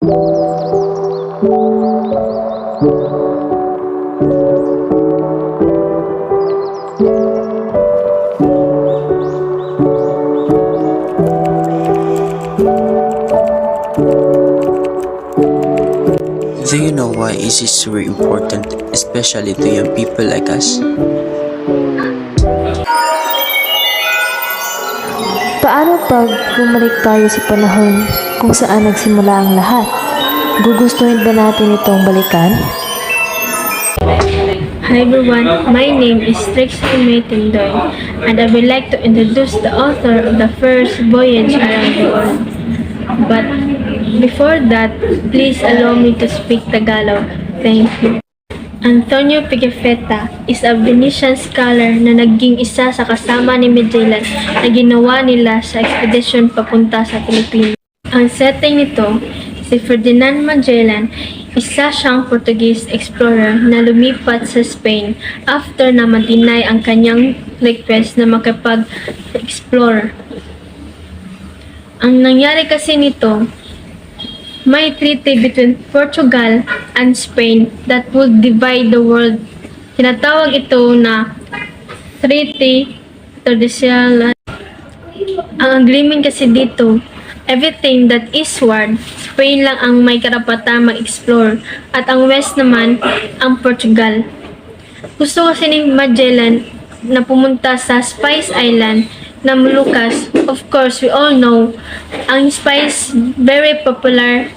Do you know why is history important, especially to young people like us? Paano pag bumalik tayo sa panahon kung saan nagsimula ang lahat? Gugustuhin ba natin itong balikan? Hi everyone, my name is Trixiel Tindoy, and I would like to introduce the author of the first voyage around the world. But before that, please allow me to speak Tagalog. Thank you. Antonio Pigafetta is a Venetian scholar na naging isa sa kasama ni Magellan na ginawa nila sa ekspedisyon papunta sa Pilipinas. Ang setting nito, si Ferdinand Magellan, isa siyang Portuguese explorer na lumipat sa Spain after na ma-deny ang kanyang request na makapag-explore. Ang nangyari kasi nito, may treaty between Portugal and Spain that would divide the world. Tinatawag ito na Treaty Trixiel. Ang agreement kasi dito, everything that eastward, Spain lang ang may karapatang mag-explore at ang west naman, ang Portugal. Gusto kasi ni Magellan na pumunta sa Spice Island na Moluccas. Of course, we all know, ang spice very popular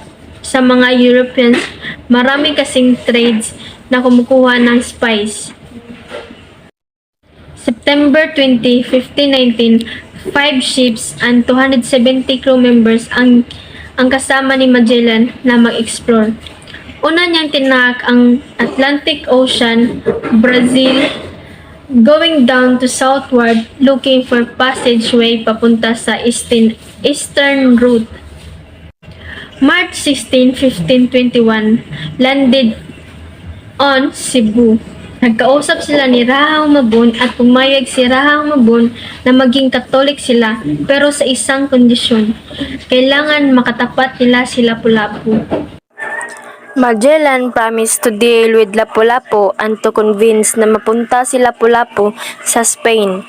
sa mga Europeans. Marami kasing trades na kumukuha ng spice. September 20, 1519, 5 ships and 270 crew members ang kasama ni Magellan na mag-explore. Una niyang tinahak ang Atlantic Ocean, Brazil, going down to southward looking for passageway papunta sa eastern route. March 16, 1521, landed on Cebu. Nagkausap sila ni Rahang Mabon at pumayag si Rahang Mabon na maging Katolik sila pero sa isang kondisyon. Kailangan makatapat nila si Lapu-Lapu. Magellan promised to deal with Lapu-Lapu and to convince na mapunta si Lapu-Lapu sa Spain.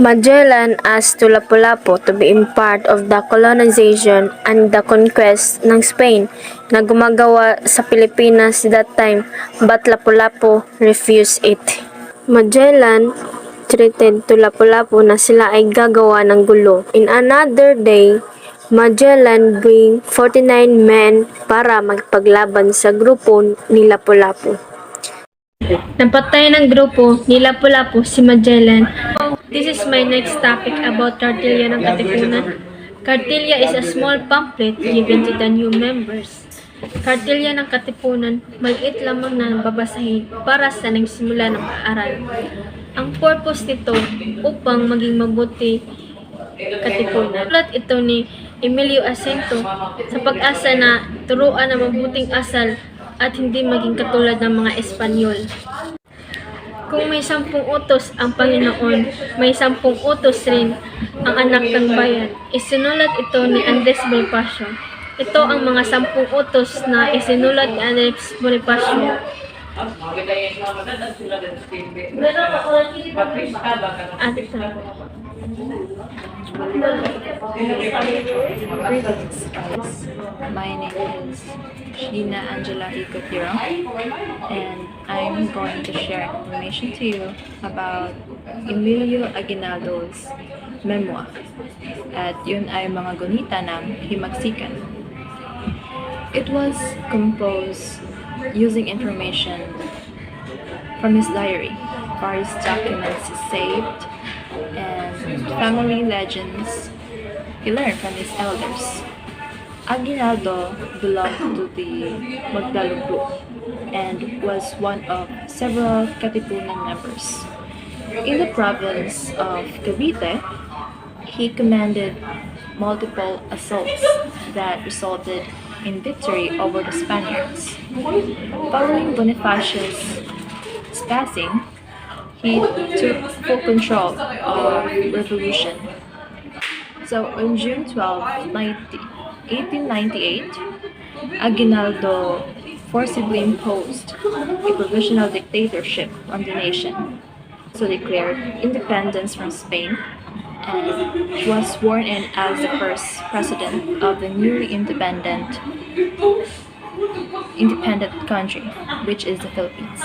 Magellan asked to Lapu-Lapu to be in part of the colonization and the conquest ng Spain na gumagawa sa Pilipinas that time, but Lapu-Lapu refused it. Magellan threatened to Lapu-Lapu na sila ay gagawa ng gulo. In another day, Magellan bring 49 men para magpaglaban sa grupo ni Lapu-Lapu. Napatay ng grupo ni Lapu-Lapu si Magellan. This is my next topic about Cartilla ng Katipunan. Cartilla is a small pamphlet given to the new members. Cartilla ng Katipunan, maliit lamang na babasahin para sa nagsimula ng pag-aaral. Ang purpose nito upang maging mabuti Katipunan. Sulat ito ni Emilio Asento sa pag-asa na turuan ng mabuting asal at hindi maging katulad ng mga Espanyol. Kung may 10 utos ang Panginoon, may 10 utos rin ang anak ng bayan. Isinulat ito ni Andres Bonifacio. Ito ang mga 10 utos na isinulat ni Andres Bonifacio. My name is Sheena Yorong, and I'm going to share information to you about Emilio Aguinaldo's memoir at yun ay mga gunita ng Himagsikan. It was composed using information from his diary, various documents he saved, and family legends he learned from his elders. Aguinaldo belonged to the Magdalong group and was one of several Katipunan members. In the province of Cavite, he commanded multiple assaults that resulted in victory over the Spaniards. Following Bonifacio's passing, he took full control of revolution. So on June 12, 1898, Aguinaldo forcibly imposed a provisional dictatorship on the nation, also declared independence from Spain, and was sworn in as the first president of the newly independent country, which is the Philippines.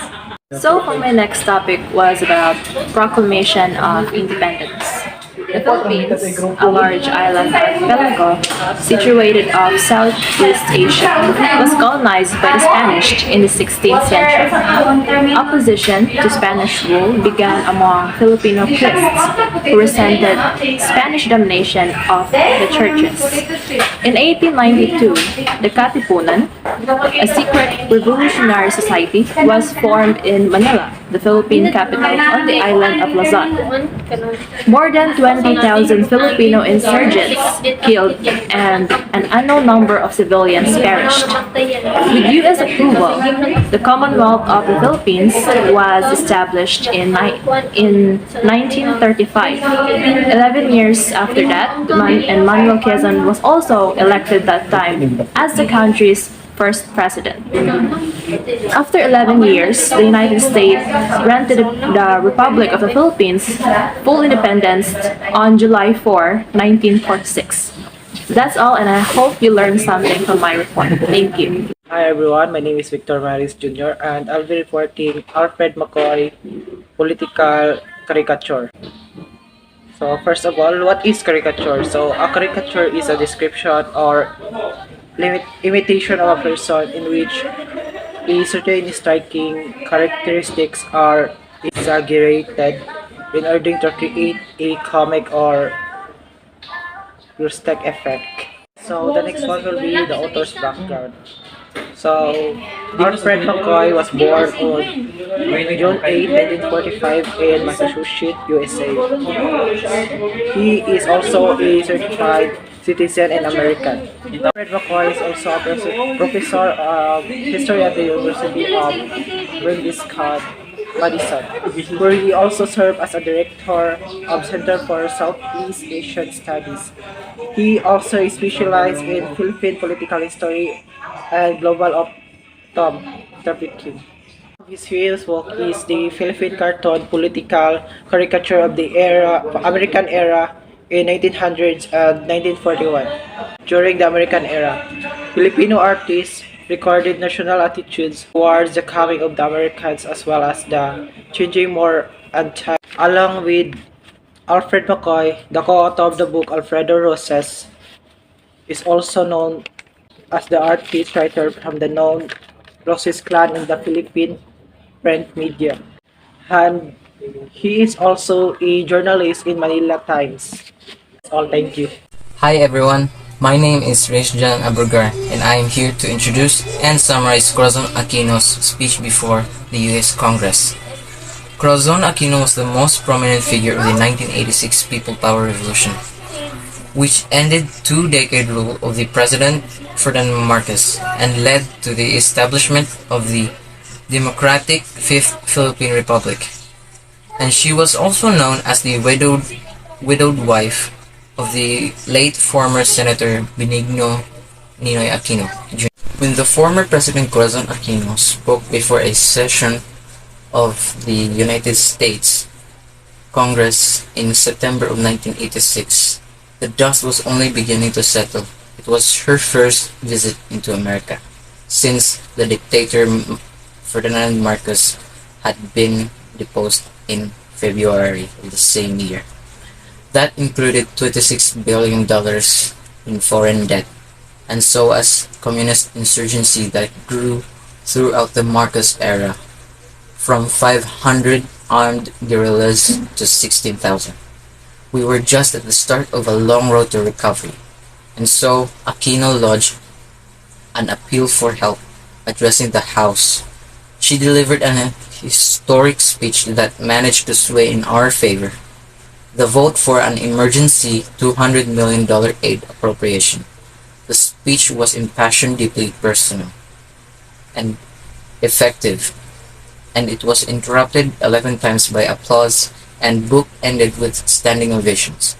So for my next topic was about Proclamation of Independence. The Philippines, a large island archipelago situated off Southeast Asia, was colonized by the Spanish in the 16th century. Opposition to Spanish rule began among Filipino priests who resented Spanish domination of the churches. In 1892, the Katipunan, a secret revolutionary society, was formed in Manila, the Philippine capital on the island of Luzon. More than 20,000 Filipino insurgents killed and an unknown number of civilians perished. With U.S. approval, the Commonwealth of the Philippines was established in 1935. 11 years after that, Manuel Quezon was also elected that time as the country's first president. After 11 years, the United States granted the Republic of the Philippines full independence on July 4, 1946. That's all, and I hope you learned something from my report. Thank you. Hi everyone, my name is Monares Jr. and I'll be reporting Alfred McCoy political caricature. So first of all, what is caricature? So a caricature is a description or imitation of a person in which a certain striking characteristics are exaggerated in order to create a comic or grotesque effect. So the next one will be the author's background. So Alfred McCoy was born on June 8, 1945 in Massachusetts, USA. He is also a certified citizen and American. Alfred McCoy is also a professor of history at the University of Madison, where he also served as a director of Center for Southeast Asian Studies. He also specialized in Philippine political history and global trafficking. His famous work is the Philippine cartoon political caricature of the American era in 1900s and 1941. During the American era, Filipino artists recorded national attitudes towards the coming of the Americans as well as the changing more anti. Along with Alfred McCoy, the co-author of the book Alfredo Roses is also known as the artist writer from the known Roses clan in the Philippine print media. And he is also a journalist in Manila Times. That's all, thank you. Hi everyone, my name is Reynaldo Abrogar and I am here to introduce and summarize Corazon Aquino's speech before the US Congress. Corazon Aquino was the most prominent figure of the 1986 People Power Revolution, which ended two-decade rule of the President Ferdinand Marcos and led to the establishment of the Democratic Fifth Philippine Republic. And she was also known as the widowed wife of the late former Senator Benigno Ninoy Aquino Jr. When the former President Corazon Aquino spoke before a session of the United States Congress in September of 1986, the dust was only beginning to settle. It was her first visit into America since the dictator Ferdinand Marcos had been deposed in February of the same year. That included $26 billion in foreign debt, and so as communist insurgency that grew throughout the Marcos era, from 500 armed guerrillas to 16,000. We were just at the start of a long road to recovery, and so Aquino lodged an appeal for help addressing the House. She delivered an historic speech that managed to sway in our favor the vote for an emergency $200 million aid appropriation. The speech was impassioned, deeply personal, and effective, and it was interrupted 11 times by applause and book ended with standing ovations.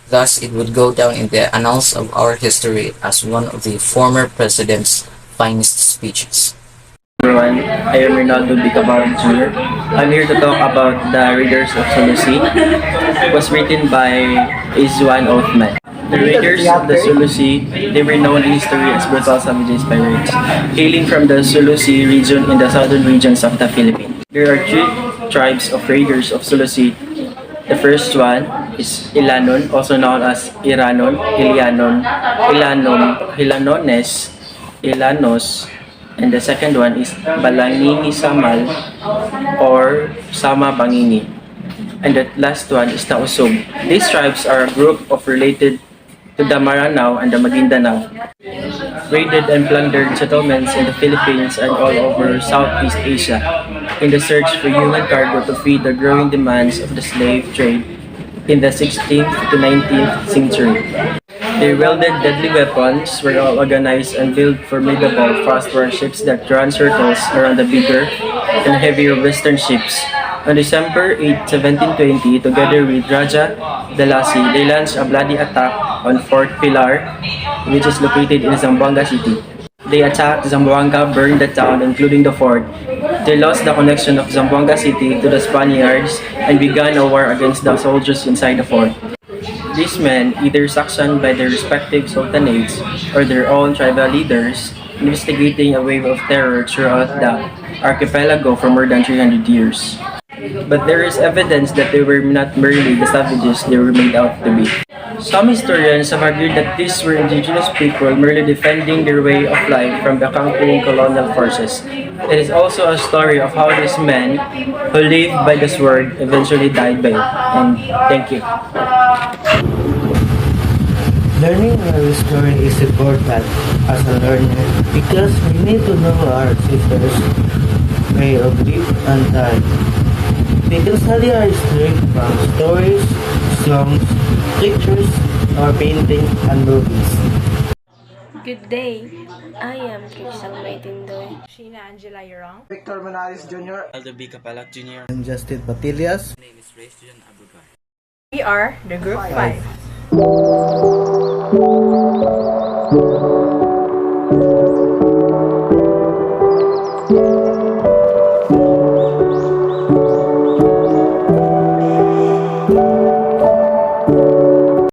Thus, it would go down in the annals of our history as one of the former president's finest speeches. Everyone, I am Reynaldo Capalac Jr. I'm here to talk about the Raiders of Sulusi. It was written by Iswan Othman. The Raiders of the Sulusi, they were known in history as brutal savages pirates, hailing from the Sulusi region in the southern regions of the Philippines. There are three tribes of Raiders of Sulusi. The first one is Ilanon, also known as Iranon, Hilanones, Ilanos, and the second one is Balangini Samal or Sama Bangini. And the last one is Tausug. These tribes are a group of related to the Maranao and the Maguindanao. Raided and plundered settlements in the Philippines and all over Southeast Asia in the search for human cargo to feed the growing demands of the slave trade in the 16th to 19th century. They wielded deadly weapons, were all organized and built formidable fast warships that ran circles around the bigger and heavier western ships. On December 8, 1720, together with Raja Dalasi, they launched a bloody attack on Fort Pilar, which is located in Zamboanga City. They attacked Zamboanga, burned the town, including the fort. They lost the connection of Zamboanga City to the Spaniards and began a war against the soldiers inside the fort. These men, either sanctioned by their respective sultanates or their own tribal leaders, instigating a wave of terror throughout the archipelago for more than 300 years. But there is evidence that they were not merely the savages they were made out to be. Some historians have argued that these were indigenous people merely defending their way of life from the conquering colonial forces. It is also a story of how these men, who lived by the sword, eventually died by it. And thank you. Learning our history is important as a learner because we need to know our ancestors' way of live and die. We can study our history from stories, songs, pictures, or paintings and movies. Good day. I am Trixiel by Tindoy. Sheena Yorong. Victor Monares Jr. Reynaldo Capalac Jr. I'm Justine Patillas. My name is Abrogar. We are the Group 5.